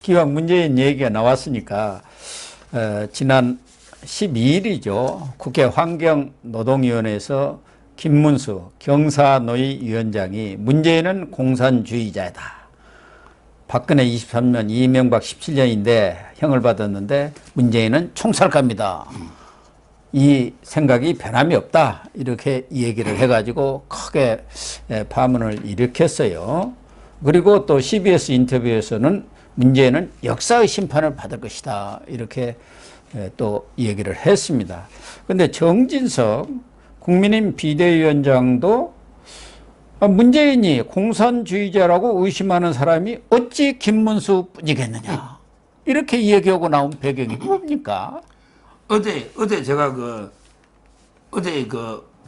기왕 문재인 얘기가 나왔으니까 지난 12일이죠. 국회 환경노동위원회에서 김문수 경사노위 위원장이 문재인은 공산주의자다. 박근혜 23년, 이명박 17년인데 형을 받았는데 문재인은 총살갑니다. 이 생각이 변함이 없다. 이렇게 얘기를 해가지고 크게 파문을 일으켰어요. 그리고 또 CBS 인터뷰에서는 문재인은 역사의 심판을 받을 것이다. 이렇게 또 얘기를 했습니다. 그런데 정진석 국민의힘 비대위원장도 문재인이 공산주의자라고 의심하는 사람이 어찌 김문수 뿐이겠느냐. 이렇게 얘기하고 나온 배경이 뭡니까? 어제 제가 어제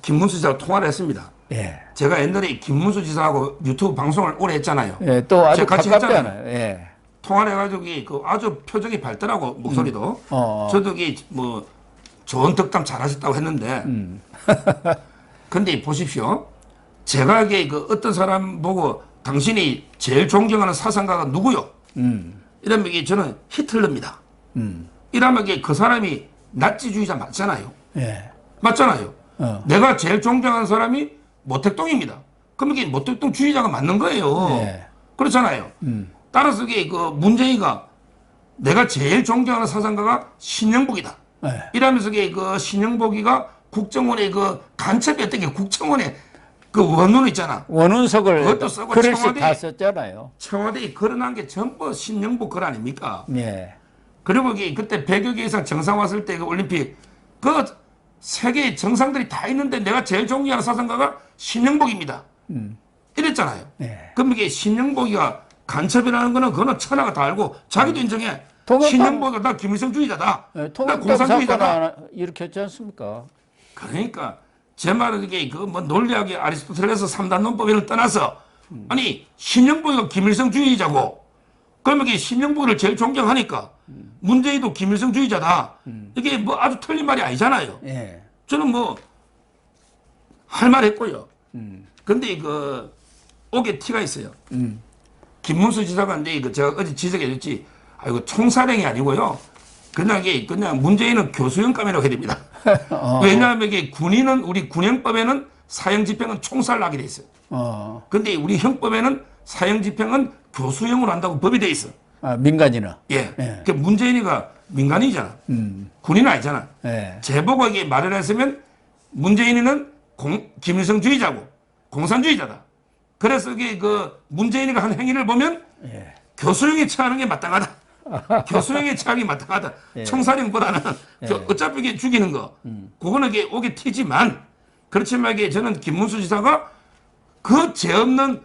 김문수 지사하고 통화를 했습니다. 예. 제가 옛날에 김문수 지사하고 유튜브 방송을 오래 했잖아요. 예, 또 아주 같이 가깝잖아요. 예. 통화를 해가지고 아주 표정이 밝더라고, 목소리도. 저도 뭐 좋은 덕담 잘하셨다고 했는데. 근데 보십시오. 제가 어떤 사람 보고 당신이 제일 존경하는 사상가가 누구요? 이러면 저는 히틀러입니다. 이러면 그 사람이 나치주의자 맞잖아요. 예. 맞잖아요. 내가 제일 존경하는 사람이 모택동입니다. 그러면 이게 모택동주의자가 맞는 거예요. 예. 그렇잖아요. 따라서 문재인이가 내가 제일 존경하는 사상가가 신영복이다. 예. 이러면서 신영복이가 국정원의 간첩이었던 게 국정원의 원문 있잖아. 원운석을 그것도 쓰고 글씨 다 썼잖아요. 청와대에 걸어놓은 게 전부 신영복 글 아닙니까? 예. 그리고 그때 100여 개 이상 정상 왔을 때 올림픽 세계 정상들이 다 있는데 내가 제일 존경하는 사상가가 신영복입니다. 이랬잖아요. 예. 그럼 이게 신영복이가 간첩이라는 거는 그거는 천하가 다 알고 자기도 인정해. 통합당- 신영복이 나 김일성주의자다. 예, 나 통합당 공산주의자다. 사건 일으켰지 않습니까? 그러니까 제 말은 논리학의 아리스토텔레스 3단 논법을 떠나서 아니 신영복이가 김일성주의자고 그러면 신영복을 제일 존경하니까 문재인도 김일성주의자다. 이게 뭐 아주 틀린 말이 아니잖아요. 예. 저는 할 말 했고요. 근데 옥에 티가 있어요. 김문수 지사가 제가 어제 지적해줬지. 이거 총사령이 아니고요. 그냥 문재인은 교수형감이라고 해야 됩니다. 왜냐하면 군인은 우리 군형법에는 사형집행은 총살나게 돼 있어요. 근데 우리 형법에는 사형집행은 교수형으로 한다고 법이 돼 있어. 민간인은. 예. 예. 문재인이가 민간이잖아. 군인은 아니잖아. 예. 제보가 말을 했으면 문재인이는 김일성주의자고 공산주의자다. 그래서 문재인이가 한 행위를 보면 예. 교수형에 처하는 게 마땅하다. 교수형에 처하기 마땅하다. 예. 총사령보다는 어차피 죽이는 거. 그거는 옥에 튀지만 그렇지만 저는 김문수 지사가 죄 없는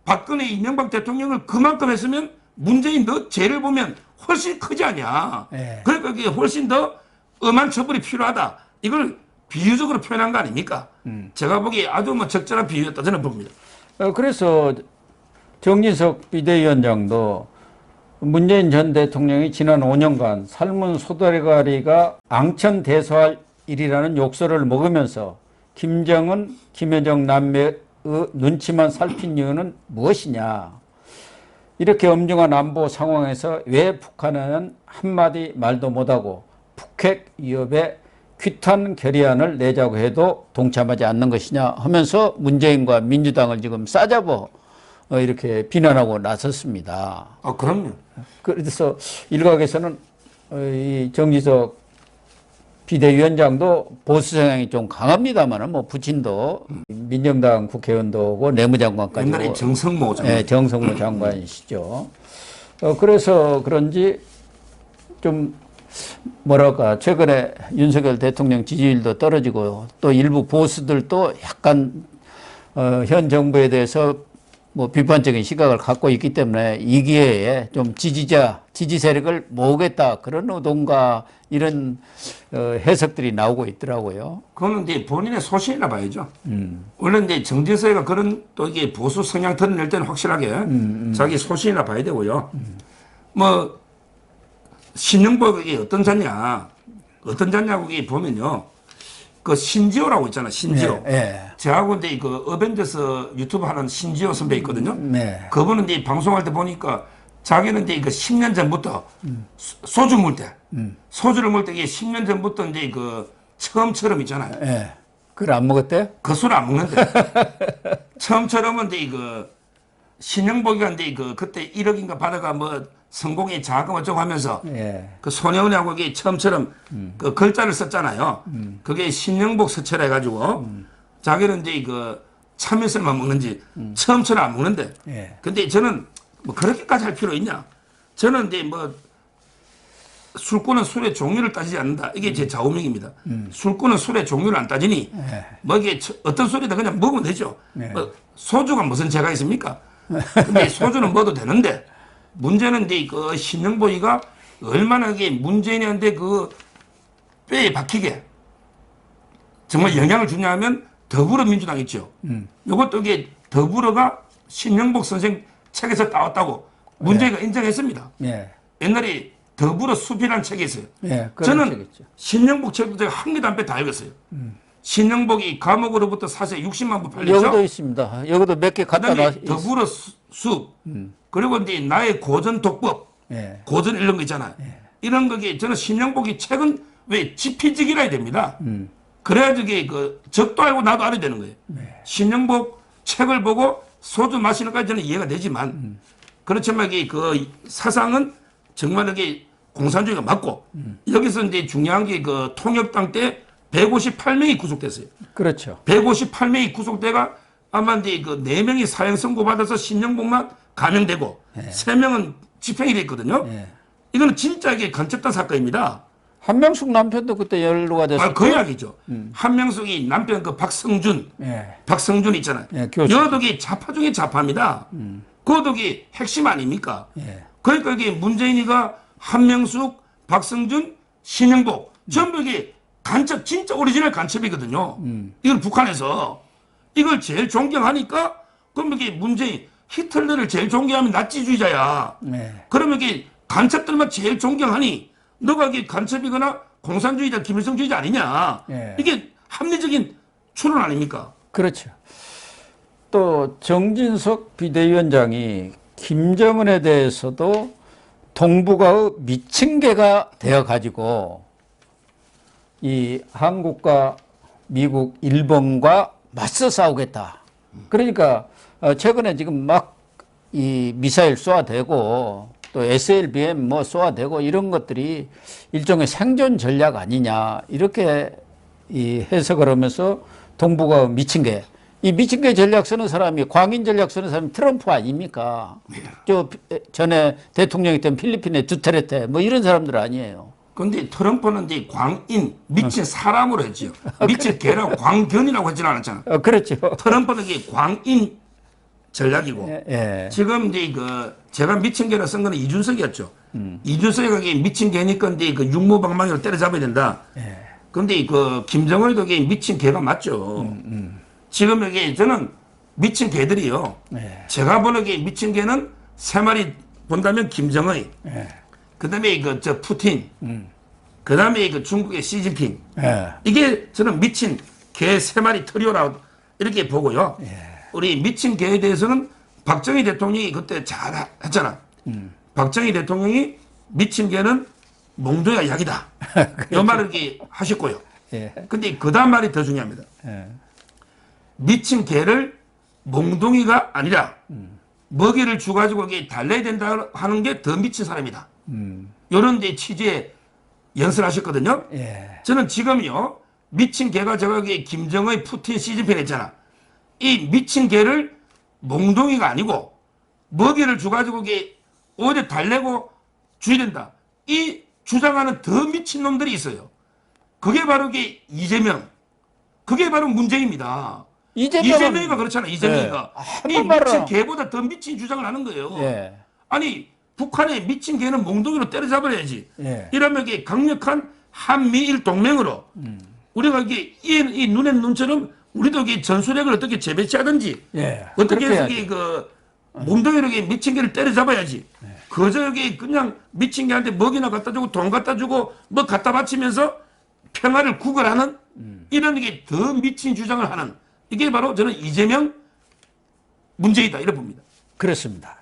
박근혜 이명박 대통령을 그만큼 했으면 문재인 너 죄를 보면 훨씬 크지 않냐. 예. 그러니까 그게 훨씬 더 엄한 처벌이 필요하다. 이걸 비유적으로 표현한 거 아닙니까? 제가 보기에 아주 적절한 비유였다 저는 봅니다. 그래서 정진석 비대위원장도 문재인 전 대통령이 지난 5년간 삶은 소대가리가 앙천대소할 일이라는 욕설을 먹으면서 김정은, 김여정 남매의 눈치만 살핀 이유는 무엇이냐. 이렇게 엄중한 안보 상황에서 왜 북한은 한마디 말도 못하고 북핵 위협에 규탄 결의안을 내자고 해도 동참하지 않는 것이냐 하면서 문재인과 민주당을 지금 싸잡아 이렇게 비난하고 나섰습니다. 그럼요. 그래서 일각에서는 이 정지석 비대위원장도 보수 성향이 좀 강합니다만은 부친도 민정당 국회의원도 오고 내무장관까지 옛날에 정성모 장관. 네, 정성모 장관이시죠. 그래서 그런지 좀 최근에 윤석열 대통령 지지율도 떨어지고 또 일부 보수들도 약간 현 정부에 대해서 비판적인 시각을 갖고 있기 때문에 이 기회에 좀 지지 세력을 모으겠다 그런 의도인가 이런 해석들이 나오고 있더라고요. 그거는 본인의 소신이라 봐야죠. 원래 정진석이가 그런 또 이게 보수 성향 드러낼 때는 확실하게 자기 소신이라 봐야 되고요. 신영복이 어떤 자냐고 보면요. 신지호라고 있잖아, 신지호. 네, 네. 저하고 어벤져스 유튜브 하는 신지호 선배 있거든요. 네. 그분은 방송할 때 보니까 자기는 이제 그 10년 전부터 소주 물 때, 소주를 물 때 이게 10년 전부터 이제 그 처음처럼 있잖아요. 예. 그걸 안 먹었대요? 그 술을 안 먹는데. 처음처럼은 이제 그 신영복이가 이제 그 그때 1억인가 받아가 뭐 성공의 자금 어쩌고 하면서 예. 그 손혜원하고 이게 처음처럼 그 글자를 썼잖아요. 그게 신영복 서체라 해가지고 자기는 이제 그 참외술만 먹는지 처음처럼 안 먹는데. 예. 근데 저는 뭐 그렇게까지 할 필요 있냐? 저는 이제 뭐 술꾼은 술의 종류를 따지지 않는다. 이게 제 좌우명입니다. 술꾼은 술의 종류를 안 따지니 뭐 이게 어떤 술이다 그냥 먹으면 되죠. 뭐 소주가 무슨 죄가 있습니까? 근데 소주는 먹어도 되는데 문제는 이제 그 신영보이가 얼마나 이게 문재인한테 그 뼈에 박히게 정말 영향을 주냐면 더불어민주당 있죠. 이것도 이게 더불어가 신영복 선생 책에서 따왔다고 문재인가 인정했습니다. 예. 옛날에 더불어 숲이라는 책이 있어요. 예. 저는 신영복 책도 제가 한 개도 안 빼 다 읽었어요. 신영복이 감옥으로부터 사세 60만 부 팔렸죠. 여기도 있습니다. 여기도 몇 개 갖다 놔. 그다음에 더불어 숲 그리고 이제 나의 고전 독법 예. 고전 이런 거 있잖아요. 이런 거기 저는 신영복이 책은 왜 지피지기라 해야 됩니다. 그래야지 이게 그 적도 알고 나도 알아야 되는 거예요. 신영복 책을 보고 소주 마시는 까지 저는 이해가 되지만 그렇지만 이게 그 사상은 정말 이게 공산주의가 맞고 여기서 이제 중요한 게 그 통합당 때 158명이 구속됐어요. 그렇죠. 158명이 구속돼가 아마 이제 그 4명이 사형 선고받아서 신영복만 감형되고 3명은 집행이 됐거든요. 예. 이거는 진짜 이게 간첩단 사건입니다. 한명숙 남편도 그때 연루가 됐어요. 그 이야기죠. 한명숙이 남편 그 박성준, 예. 박성준 있잖아요. 예, 교수. 여독이 좌파 중에 좌파입니다. 그독이 핵심 아닙니까? 예. 그러니까 이게 문재인이가 한명숙, 박성준, 신영복 전부 이게 간첩 진짜 오리지널 간첩이거든요. 이걸 북한에서 이걸 제일 존경하니까 그럼 이게 문재인 히틀러를 제일 존경하면 나치주의자야. 예. 그러면 이게 간첩들만 제일 존경하니 너가 이게 간첩이거나 공산주의자, 김일성주의자 아니냐. 예. 이게 합리적인 추론 아닙니까? 그렇죠. 또 정진석 비대위원장이 김정은에 대해서도 동북아의 미친 개가 되어 가지고 이 한국과 미국, 일본과 맞서 싸우겠다. 그러니까 최근에 지금 막 이 미사일 쏘아대고 또 SLBM 뭐 쏘아대고 이런 것들이 일종의 생존 전략 아니냐 이렇게 이 해석을 하면서 동북아 미친 개. 이 미친 개 전략 쓰는 사람이 광인 전략 쓰는 사람이 트럼프 아닙니까? 저 전에 대통령이었던 필리핀의 두테르테 뭐 이런 사람들 아니에요. 근데 트럼프는 이제 광인, 미친 사람으로 했지요. 미친 개라고 광견이라고 하진 않았잖아. 그렇죠. 트럼프는 이게 광인 전략이고. 예. 지금 이제 그 제가 미친 개라 쓴 거는 이준석이었죠. 이준석이가 이게 미친 개니까 이제 그 육무방망이로 때려잡아야 된다. 예. 근데 그 김정은도 이게 미친 개가 맞죠. 지금 이게 저는 미친 개들이요. 예. 제가 보기에 미친 개는 3마리 본다면 김정은, 예. 그다음에 그 저 푸틴, 그다음에 그 중국의 시진핑. 예. 이게 저는 미친 개 3마리 트리오라고 이렇게 보고요. 우리 미친 개에 대해서는 박정희 대통령이 그때 잘 했잖아. 박정희 대통령이 미친 개는 몽둥이가 약이다. 이 말을 이렇게 하셨고요. 예. 근데 그 다음 말이 더 중요합니다. 예. 미친 개를 몽둥이가 아니라 먹이를 주가지고 이게 달래야 된다 하는 게 더 미친 사람이다. 요런 데 취지에 연설하셨거든요. 예. 저는 지금요, 미친 개가 저기 김정의, 푸틴, 시진핑 했잖아. 이 미친 개를 몽둥이가 아니고 먹이를 주가지고 이게 오히려 달래고 줘야 된다. 이 주장하는 더 미친 놈들이 있어요. 그게 바로 이게 이재명. 그게 바로 문제입니다. 이재명이가 그렇잖아. 이재명이가. 예. 이 미친 개보다 더 미친 주장을 하는 거예요. 예. 아니 북한의 미친 개는 몽둥이로 때려잡아야지. 예. 이러면 이게 강력한 한미일 동맹으로 우리가 이게 이 눈에 눈처럼 우리도 이게 전술핵을 어떻게 재배치하든지 예. 어떻게 해서 그렇게 이게 그 몽둥이로 이게 미친 개를 때려잡아야지. 그저 여기 그냥 미친 개한테 먹이나 갖다 주고 돈 갖다 주고 뭐 갖다 바치면서 평화를 구걸하는 이런 게 더 미친 주장을 하는 이게 바로 저는 이재명 문제이다 이렇게 봅니다. 그렇습니다.